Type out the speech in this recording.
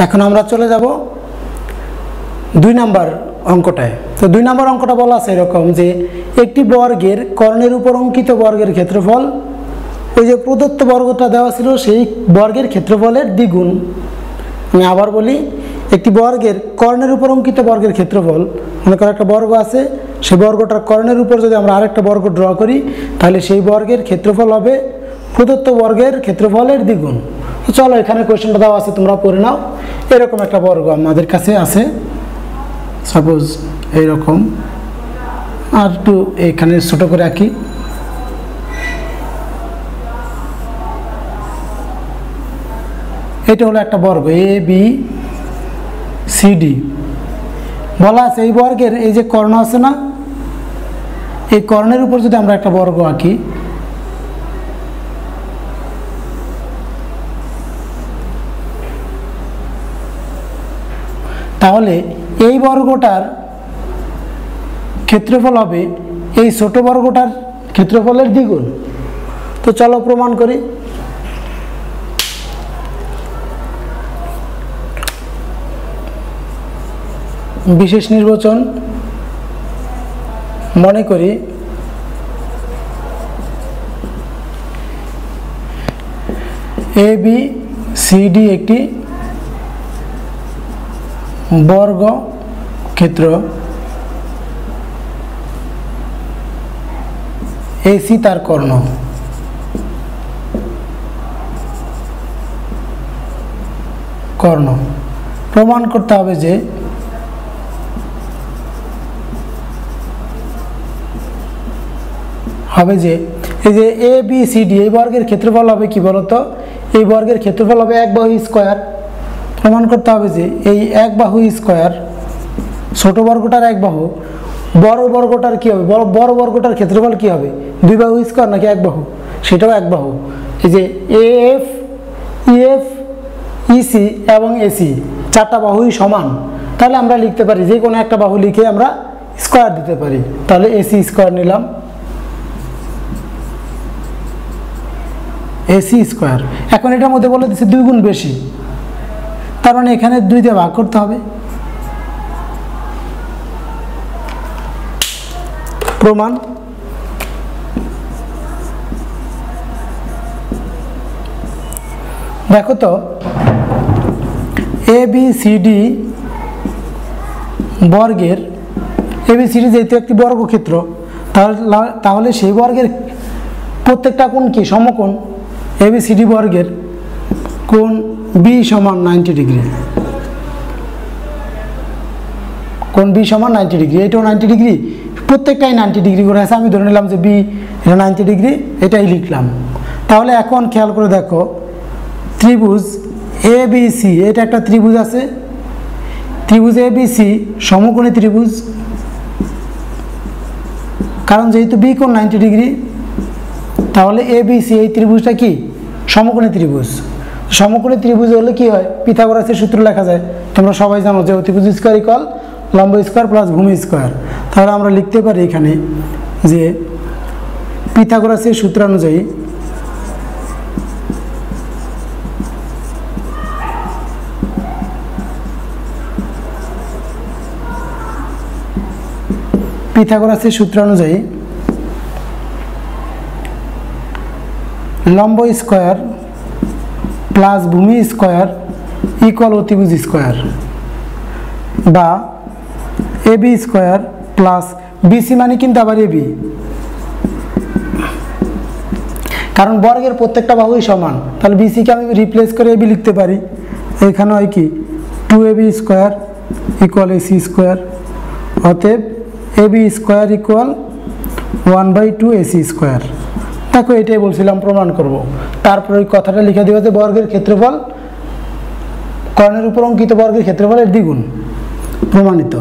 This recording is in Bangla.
এখন আমরা চলে যাব 2 নম্বর অঙ্কটায়। তো 2 নম্বর অঙ্কটা বলা আছে এরকম যে একটি বর্গের কর্ণের উপর অঙ্কিত বর্গের ক্ষেত্রফল ওই যে প্রদত্ত বর্গটা দেওয়া ছিল সেই বর্গের ক্ষেত্রফলের দ্বিগুণ। আমি আবার বলি, একটি বর্গের কর্ণের উপর অঙ্কিত বর্গের ক্ষেত্রফল, মনে করো একটা বর্গ আছে, সেই বর্গটার কর্ণের উপর যদি আমরা আরেকটা বর্গ ড্র করি তাহলে সেই বর্গের ক্ষেত্রফল হবে প্রদত্ত বর্গের ক্ষেত্রফলের দ্বিগুণ। তো চলো এখানে কোয়েশ্চেনটা দেওয়া আছে, তোমরা পড়ে নাও। এরকম একটা বর্গ আমাদের কাছে আছে, সাপোজ এইরকম, আর একটু এখানে ছোটো করে আঁকি। এটা হলো একটা বর্গ এ বি সি ডি। বলা আছে এই বর্গের এই যে কর্ণ আছে না, এই কর্ণের উপর যদি আমরা একটা বর্গ আঁকি, তাহলে এই বর্গটার ক্ষেত্রফল হবে এই ছোট বর্গটার ক্ষেত্রফলের দ্বিগুণ। তো চলো প্রমাণ করি। বিশেষ নির্বাচন, মনে করি এ বি সি ডি একটি বর্গ ক্ষেত্র, এসি তার কর্ণ। প্রমাণ করতে হবে যে এই যে এ বি সি ডি এই বর্গের ক্ষেত্রফল হবে কি বলতো, এই বর্গের ক্ষেত্রফল হবে 1 বাহু স্কয়ার। প্রমাণ করতে হবে যে এই 1 বাহু স্কয়ার, ছোট বর্গটার 1 বাহু, বড় বর্গটার কি হবে, বড় বর্গটার ক্ষেত্রফল কি হবে, 2 বাহু স্কয়ার নাকি 1 বাহু, সেটাও 1 বাহু। এই যে এএফ ইএফ ইসি এবং এসি 4টা বাহুই সমান, তাহলে আমরা লিখতে পারি যে কোনো একটা বাহু লিখে আমরা স্কয়ার দিতে পারি। তাহলে এসি স্কয়ার নিলাম, এসি স্কয়ার। এখন এটার মধ্যে বলে দিচ্ছে 2 গুণ বেশি, তার মানে এখানে 2 দিয়ে ভাগ করতে হবে। প্রমাণ, দেখো তো এ বি সি ডি বর্গের, এ বি সি ডি যেহেতু একটি বর্গক্ষেত্র, তাহলে সেই বর্গের প্রত্যেকটা কোণ কি সমকোণ। এ বি সি ডি বর্গের কোণ বি সমান 90 ডিগ্রি, কোণ বি সমান 90 ডিগ্রি, এটাও 90 ডিগ্রি, প্রত্যেকটাই 90 ডিগ্রি করে আছে। আমি ধরে নিলাম যে বি এটা 90 ডিগ্রি, এটাই লিখলাম। তাহলে এখন খেয়াল করে দেখো, ত্রিভুজ এ বি সি, এটা একটা ত্রিভুজ আছে, ত্রিভুজ এ বি সি সমকোণী ত্রিভুজ, কারণ যেহেতু বি কোণ 90 ডিগ্রি, তাহলে এ বি সি এই ত্রিভুজটা কি সমকোণী ত্রিভুজ। সমকোণী ত্রিভুজ হলে কি হয়, পিথাগোরাসের সূত্র লেখা যায়, তোমরা সবাই জানো যে অতিভুজ স্কয়ার ইকুয়াল লম্ব স্কয়ার প্লাস ভূমি স্কয়ার। তাহলে আমরা লিখতে পারি এখানে যে পিথাগোরাসের সূত্র অনুযায়ী লম্ব স্কয়ার প্লাস ভূমি স্কয়ার ইকুয়াল অতিভুজ স্কয়ার, বা A B square plus BC মানে কিন্তু আবার এ বি, কারণ বর্গের প্রত্যেকটা বাহুই সমান। তাহলে বিসিকে আমি রিপ্লেস করে এবি লিখতে পারি, এখানে হয় কি 2ab square equal AC square, অতএব AB square equal 1/2 AC square. দেখো এটাই বলছিলাম প্রমাণ করব। তারপর ওই কথাটা লিখে দেওয়া যে বর্গের ক্ষেত্রফল কর্ণের উপর অঙ্কিত বর্গের ক্ষেত্রফলের দ্বিগুণ, প্রমাণিত।